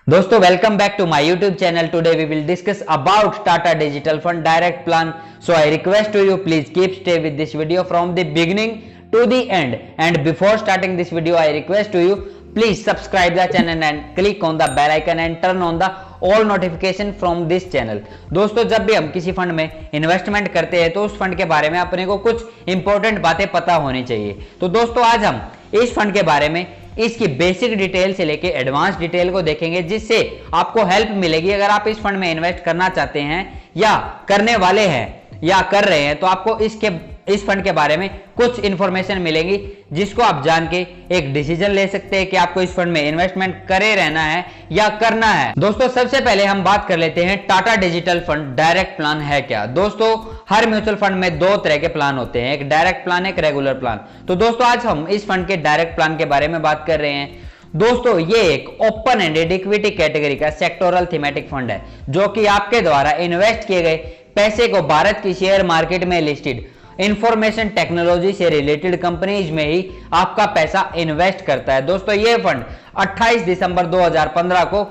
दोस्तों welcome back to my YouTube channel. Today we will discuss about Tata digital fund direct plan. So I request to you please keep stay with this video from the beginning to the end, and before starting this video I request to you please subscribe the channel and click on the bell icon and turn on the all notification from this channel। दोस्तों जब भी हम किसी fund में investment करते हैं तो उस फंड के बारे में अपने को कुछ इंपॉर्टेंट बातें पता होनी चाहिए। तो दोस्तों आज हम इस फंड के बारे में इसकी बेसिक डिटेल से लेके एडवांस डिटेल को देखेंगे, जिससे आपको हेल्प मिलेगी अगर आप इस फंड में इन्वेस्ट करना चाहते हैं या करने वाले हैं या कर रहे हैं, तो आपको इस फंड के बारे में कुछ इंफॉर्मेशन मिलेगी जिसको आप जान के एक डिसीजन ले सकते हैं कि आपको इस फंड में इन्वेस्टमेंट करे रहना है या करना है। दोस्तों सबसे पहले हम बात कर लेते हैं Tata digital fund direct plan है क्या। दोस्तों हर म्यूचुअल फंड में दो तरह के प्लान होते हैं, एक डायरेक्ट प्लान एक रेगुलर प्लान। तो दोस्तों आज हम इस फंड के डायरेक्ट प्लान के बारे में बात कर रहे हैं। दोस्तों ये एक ओपन एंडेड इक्विटी कैटेगरी का सेक्टोरल थीमेटिक फंड है जो कि आपके द्वारा इन्वेस्ट किए गए पैसे को भारत की शेयर मार्केट में लिस्टेड इंफॉर्मेशन टेक्नोलॉजी से रिलेटेड कंपनीज में ही आपका पैसा इन्वेस्ट करता है। दोस्तों ये फंड 28 दिसंबर 2015 को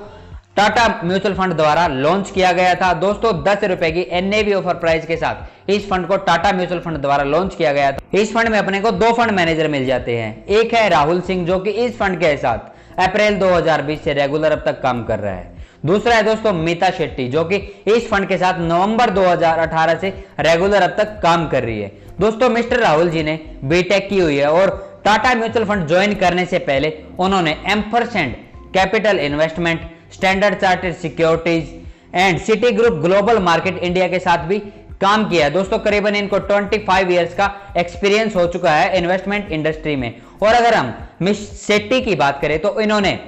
टाटा म्यूचुअल फंड द्वारा लॉन्च किया गया था। दोस्तों 10 रुपए की NAV ऑफर प्राइस के साथ इस फंड को टाटा म्यूचुअल फंड द्वारा लॉन्च किया गया था। इस फंड में अपने को दो फंड मैनेजर मिल जाते हैं, एक है राहुल सिंह जो कि इस फंड के साथ अप्रैल 2020 से रेगुलर अब तक काम कर रहा है। दूसरा है दोस्तों मीता शेट्टी जो कि इस फंड के साथ नवंबर 2018 से रेगुलर अब तक काम कर रही है। दोस्तों मिस्टर राहुल जी ने बीटेक की हुई है और टाटा म्यूचुअल फंड ज्वाइन करने से पहले उन्होंने ampersand capital investment, standard chartered securities and city group global market India के साथ भी काम किया है। दोस्तों करीबन इनको 25 इयर्स का एक्सपीरियंस हो चुका है इन्वेस्टमेंट इंडस्ट्री में। और अगर हम मिस शेट्टी की बात करें तो इन्होंने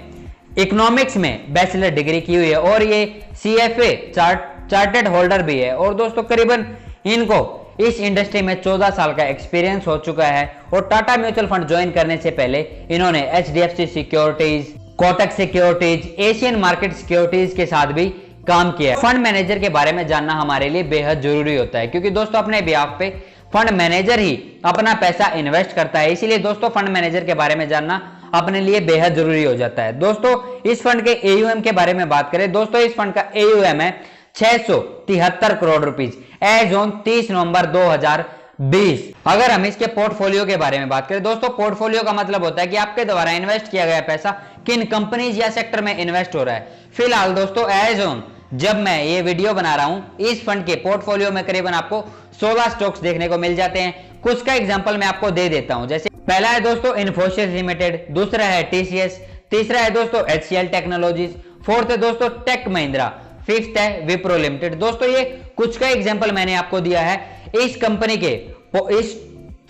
इकोनॉमिक्स में बैचलर डिग्री की हुई है और ये CFA चार्टर्ड होल्डर भी है। और दोस्तों करीबन इनको इस इंडस्ट्री में 14 साल का एक्सपीरियंस हो चुका है। और टाटा म्यूचुअल फंड ज्वाइन करने से पहले इन्होंने HDFC securities, Kotak securities, Asian market securities के साथ भी काम किया है। फंड मैनेजर के बारे में जानना हमारे लिए बेहद जरूरी होता है क्योंकि दोस्तों अपने बिहाफ पे फंड मैनेजर ही अपना पैसा इन्वेस्ट करता है, इसीलिए दोस्तों फंड मैनेजर के बारे में जानना अपने लिए बेहद जरूरी हो जाता है। दोस्तों इस फंड के AUM के बारे में बात करें, दोस्तों इस फंड का AUM है 673 करोड़ रुपीज एज ऑन 30 नवंबर 2020। अगर हम इसके पोर्टफोलियो के बारे में बात करें, दोस्तों पोर्टफोलियो का मतलब होता है कि आपके द्वारा इन्वेस्ट किया गया पैसा किन कंपनीज या सेक्टर में इन्वेस्ट हो रहा है। फिलहाल दोस्तों एज ऑन जब मैं ये वीडियो बना रहा हूं इस फंड के पोर्टफोलियो में करीबन आपको 16 स्टॉक्स देखने को मिल जाते हैं। कुछ का एग्जांपल मैं आपको दे देता हूं, जैसे पहला है दोस्तों इन्फोसिस लिमिटेड, दूसरा है TCS, तीसरा है दोस्तों HCL टेक्नोलॉजीज, फोर्थ है दोस्तों टेक महिंद्रा, फिफ्थ है विप्रो लिमिटेड। दोस्तों ये कुछ का एग्जांपल मैंने आपको दिया है। इस कंपनी के इस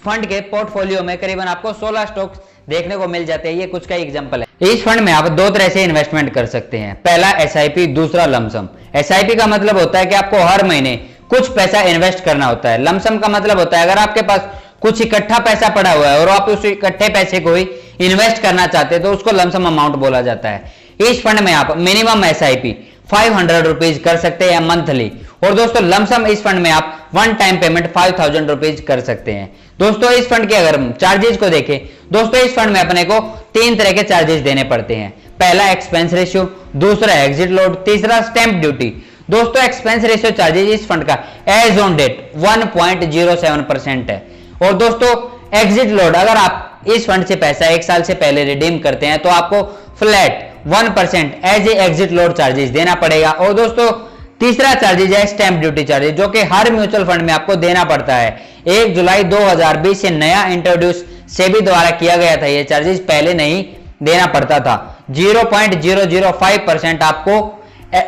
फंड के पोर्टफोलियो में करीबन आपको 16 स्टॉक्स देखने को मिल जाते हैं। ये कुछ का एग्जांपल है। इस फंड में आप दो तरह से इन्वेस्टमेंट कर सकते हैं, पहला SIP, दूसरा लमसम। SIP का मतलब होता है कि आपको हर महीने कुछ पैसा इन्वेस्ट करना होता है। लमसम का मतलब होता है अगर आपके पास कुछ इकट्ठा पैसा पड़ा हुआ है और आप उस इकट्ठे पैसे को ही इन्वेस्ट करना चाहते हैं तो उसको लमसम अमाउंट बोला जाता है। इस फंड में आप मिनिमम SIP 500 रुपीज कर सकते हैं मंथली। और दोस्तों लमसम इस फंड में आप वन टाइम पेमेंट 5000 रुपीज कर सकते हैं। दोस्तों इस फंड के अगर हम चार्जेस को देखें, दोस्तों इस फंड में अपने को 3 तरह के चार्जेस देने पड़ते हैं। पहला एक्सपेंस रेशियो, दूसरा एग्जिट लोड, तीसरा स्टैंप ड्यूटी। दोस्तों एक्सपेंस रेशियो चार्जेस इस फंड का एज ऑन डेट 1.07% है। और दोस्तों एग्जिट लोड, अगर आप इस फंड से पैसा 1 साल से पहले रिडीम करते हैं तो आपको flat 1% as a exit load charges देना पड़ेगा। और दोस्तों तीसरा चार्जेस है स्टैंप ड्यूटी चार्जेस जो कि हर म्यूचुअल फंड में आपको देना पड़ता है। 1 जुलाई 2020 से नया इंट्रोड्यूस सेबी द्वारा किया गया था, ये चार्जेस पहले नहीं देना पड़ता था। 0.005% आपको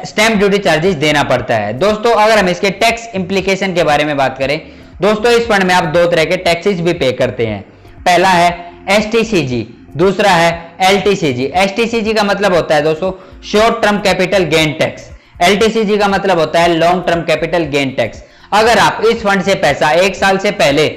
स्टैंप ड्यूटी चार्जेस देना पड़ता है। दोस्तों अगर हम इसके टैक्स इंप्लीकेशन के बारे में बात करें, दोस्तों इस फंड में आप दो तरह के टैक्सेस भी पे करते हैं। पहला है STCG, दूसरा है LTCG। STCG का मतलब होता है दोस्तों short term capital gain tax, LTCG का मतलब होता है long term capital gain tax. अगर आप इस फंड से पैसा 1 साल से पहले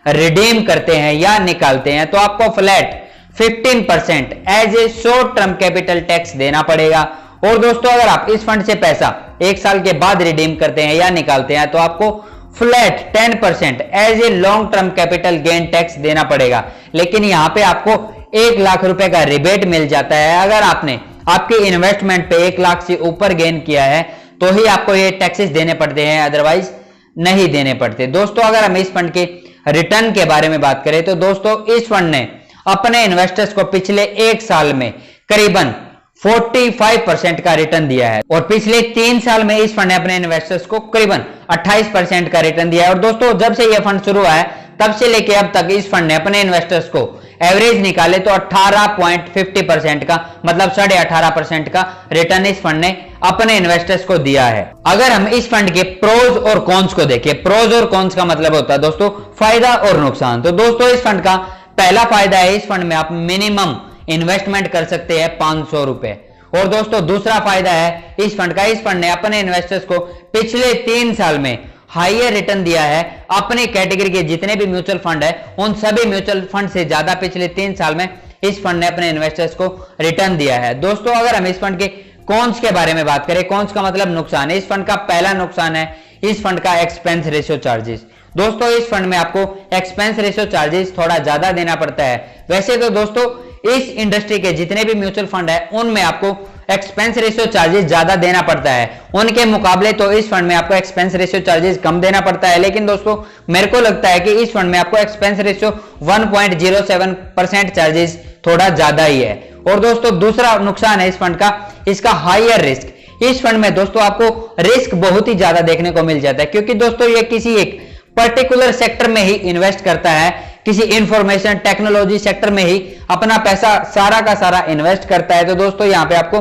रिडीम करते हैं या निकालते हैं तो आपको flat 15% as a short term capital tax देना पड़ेगा। और दोस्तों अगर आप इस फंड से पैसा 1 साल के बाद रिडीम करते हैं या निकालते हैं तो आपको flat 10% as a long term capital gain tax देना पड़ेगा। लेकिन यहां पे आपको 1 लाख रुपए का रिबेट मिल जाता है अगर आपने आपके इन्वेस्टमेंट पे 1 लाख से ऊपर गेन किया है तो ही आपको ये टैक्सेस देने पड़ते हैं, अदरवाइज नहीं देने पड़ते। दोस्तों अगर हम इस फंड के रिटर्न के बारे में बात करें तो दोस्तों इस फंड ने अपने इन्वेस्टर्स को पिछले 1 साल में करीबन 45% का रिटर्न दिया है और पिछले 3 साल में इस फंड ने अपने इन्वेस्टर्स को करीबन 28% का रिटर्न दिया है। और दोस्तों जब से यह फंड शुरू हुआ है तब से लेके अब तक इस फंड ने अपने इन्वेस्टर्स को एवरेज निकाले तो 18.50% का, मतलब 18.5% का रिटर्न इस फंड ने अपने इन्वेस्टर्स को दिया है। अगर हम इस फंड के प्रोज और कॉन्स को देखें, प्रोज और कॉन्स का मतलब होता है दोस्तों फायदा और नुकसान। तो दोस्तों इस फंड का पहला फायदा है, इस फंड में आप मिनिमम इन्वेस्टमेंट कर सकते हैं 500 रुपए। और दोस्तों दूसरा फायदा है इस फंड का, इस फंड ने अपने इन्वेस्टर्स को पिछले 3 साल में हाईयर रिटर्न दिया है। अपनी कैटेगरी के जितने भी म्यूचुअल फंड है उन सभी म्यूचुअल फंड से ज्यादा पिछले 3 साल में इस फंड ने अपने इन्वेस्टर्स को रिटर्न दिया है। दोस्तों अगर हम इस फंड के कॉन्स के बारे में बात करें, कॉन्स का मतलब नुकसान है, इस फंड का पहला नुकसान है इस फंड का एक्सपेंस रेशियो चार्जेस। दोस्तों इस फंड में आपको एक्सपेंस रेशियो चार्जेस थोड़ा ज्यादा देना पड़ता है। वैसे तो दोस्तों इस इंडस्ट्री के जितने भी म्यूचुअल फंड है उनमें आपको एक्सपेंस रेशियो चार्जेस ज्यादा देना पड़ता है, उनके मुकाबले तो इस फंड में आपको एक्सपेंस रेशियो चार्जेस कम देना पड़ता है। लेकिन दोस्तों मेरे को लगता है कि इस फंड में आपको एक्सपेंस रेशियो 1.07% चार्जेस थोड़ा ज्यादा ही है। और दोस्तों दूसरा नुकसान है इस फंड का, इसका हाईयर रिस्क। इस फंड में दोस्तों आपको रिस्क बहुत ही ज्यादा देखने को मिल जाता है, क्योंकि दोस्तों ये किसी एक पर्टिकुलर सेक्टर में ही इन्वेस्ट करता है, किसी इंफॉर्मेशन टेक्नोलॉजी सेक्टर में ही अपना पैसा सारा का सारा इन्वेस्ट करता है। तो दोस्तों यहां पे आपको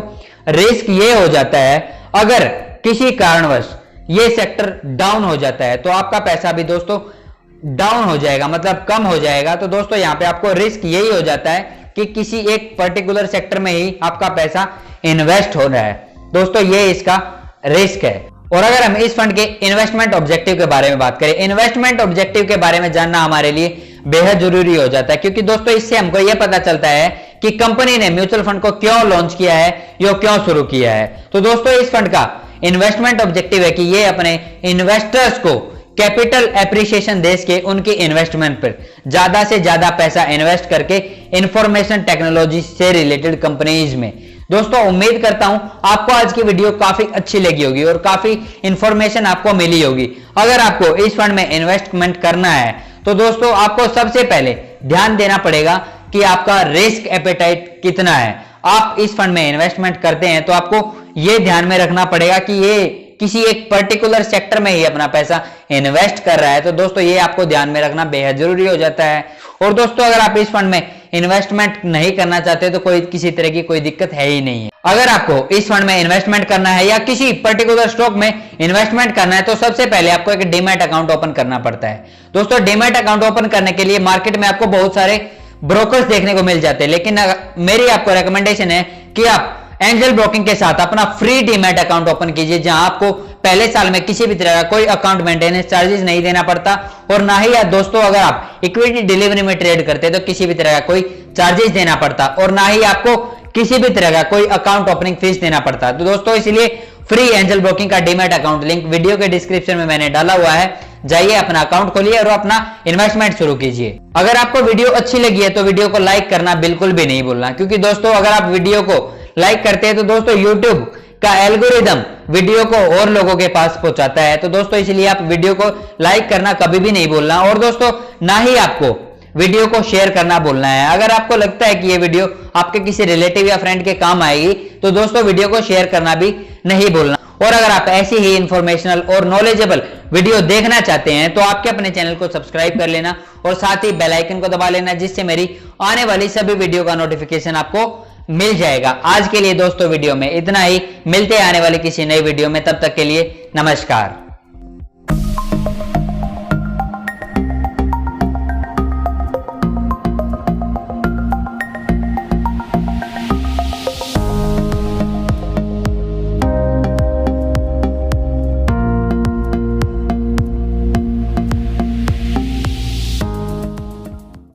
रिस्क ये हो जाता है, अगर किसी कारणवश ये सेक्टर डाउन हो जाता है तो आपका पैसा भी दोस्तों डाउन हो जाएगा, मतलब कम हो जाएगा। तो दोस्तों यहां पे आपको रिस्क यही हो जाता है कि किसी एक पर्टिकुलर सेक्टर में ही आपका पैसा इन्वेस्ट हो रहा है। दोस्तों ये इसका रिस्क है। और अगर हम इस फंड के इन्वेस्टमेंट ऑब्जेक्टिव के बारे में बात करें, इन्वेस्टमेंट ऑब्जेक्टिव के बारे में जानना हमारे लिए बेहद जरूरी हो जाता है, क्योंकि दोस्तों इससे हमको यह पता चलता है कि कंपनी ने म्यूचुअल फंड को क्यों लॉन्च किया है या क्यों शुरू किया है। तो दोस्तों इस फंड का इन्वेस्टमेंट ऑब्जेक्टिव है कि ये अपने इन्वेस्टर्स को कैपिटल एप्रिसिएशन देश के उनके इन्वेस्टमेंट पर ज्यादा से ज्यादा पैसा इन्वेस्ट करके इंफॉर्मेशन टेक्नोलॉजी से रिलेटेड कंपनीज में। दोस्तों उम्मीद करता हूं आपको आज की वीडियो काफी अच्छी लगी होगी और काफी इंफॉर्मेशन आपको मिली होगी। अगर आपको इस फंड में इन्वेस्टमेंट करना है तो दोस्तों आपको सबसे पहले ध्यान देना पड़ेगा कि आपका रिस्क एपेटाइट कितना है। आप इस फंड में इन्वेस्टमेंट करते हैं तो आपको यह ध्यान में रखना पड़ेगा कि ये किसी एक पर्टिकुलर सेक्टर में ही अपना पैसा इन्वेस्ट कर रहा है। तो दोस्तों ये आपको ध्यान में रखना बेहद जरूरी हो जाता है। और दोस्तों अगर आप इस फंड में इन्वेस्टमेंट नहीं करना चाहते तो कोई किसी तरह की कोई दिक्कत है ही नहीं है। अगर आपको इस फंड में इन्वेस्टमेंट करना है या किसी पर्टिकुलर स्टॉक में इन्वेस्टमेंट करना है तो सबसे पहले आपको एक डीमैट अकाउंट ओपन करना पड़ता है। दोस्तों डीमैट अकाउंट ओपन करने के लिए मार्केट में आपको बहुत सारे ब्रोकर्स देखने को मिल जाते हैं, लेकिन मेरी आपको रिकमेंडेशन है कि आप एंजल ब्रोकिंग के साथ अपना फ्री डीमैट अकाउंट ओपन कीजिए, जहां आपको पहले साल में किसी भी तरह का कोई अकाउंट मेंटेनेंस चार्जेस नहीं देना पड़ता। और ना ही दोस्तों अगर आप इक्विटी डिलीवरी में ट्रेड करते हैं तो किसी भी तरह का कोई चार्जेस देना पड़ता, और ना ही आपको किसी भी तरह का कोई अकाउंट ओपनिंग फीस देना पड़ता। तो दोस्तों इसलिए फ्री एंजल ब्रोकिंग का डीमैट अकाउंट लिंक वीडियो के डिस्क्रिप्शन में मैंने डाला हुआ है, जाइए अपना अकाउंट खोलिए और अपना इन्वेस्टमेंट शुरू कीजिए। अगर आपको वीडियो अच्छी लगी है तो वीडियो को लाइक करना बिल्कुल भी नहीं भूलना, क्योंकि दोस्तों अगर आप वीडियो को लाइक करते हैं तो दोस्तों YouTube का एल्गोरिदम वीडियो को और लोगों के पास पहुंचाता है। तो दोस्तों इसलिए आप वीडियो को लाइक करना कभी भी नहीं भूलना, और दोस्तों ना ही आपको वीडियो को शेयर करना भूलना है। अगर आपको लगता है कि ये वीडियो आपके किसी रिलेटिव या फ्रेंड के काम आएगी तो दोस्तों वीडियो को शेयर करना भी नहीं भूलना। और अगर आप ऐसी ही इंफॉर्मेशनल और नॉलेजेबल वीडियो देखना चाहते हैं तो आपके अपने चैनल को सब्सक्राइब कर लेना और साथ ही बेल आइकन को दबा लेना, जिससे मेरी आने वाली सभी वीडियो का नोटिफिकेशन आपको मिल जाएगा। आज के लिए दोस्तों वीडियो में इतना ही, मिलते हैं आने वाली किसी नई वीडियो में, तब तक के लिए नमस्कार।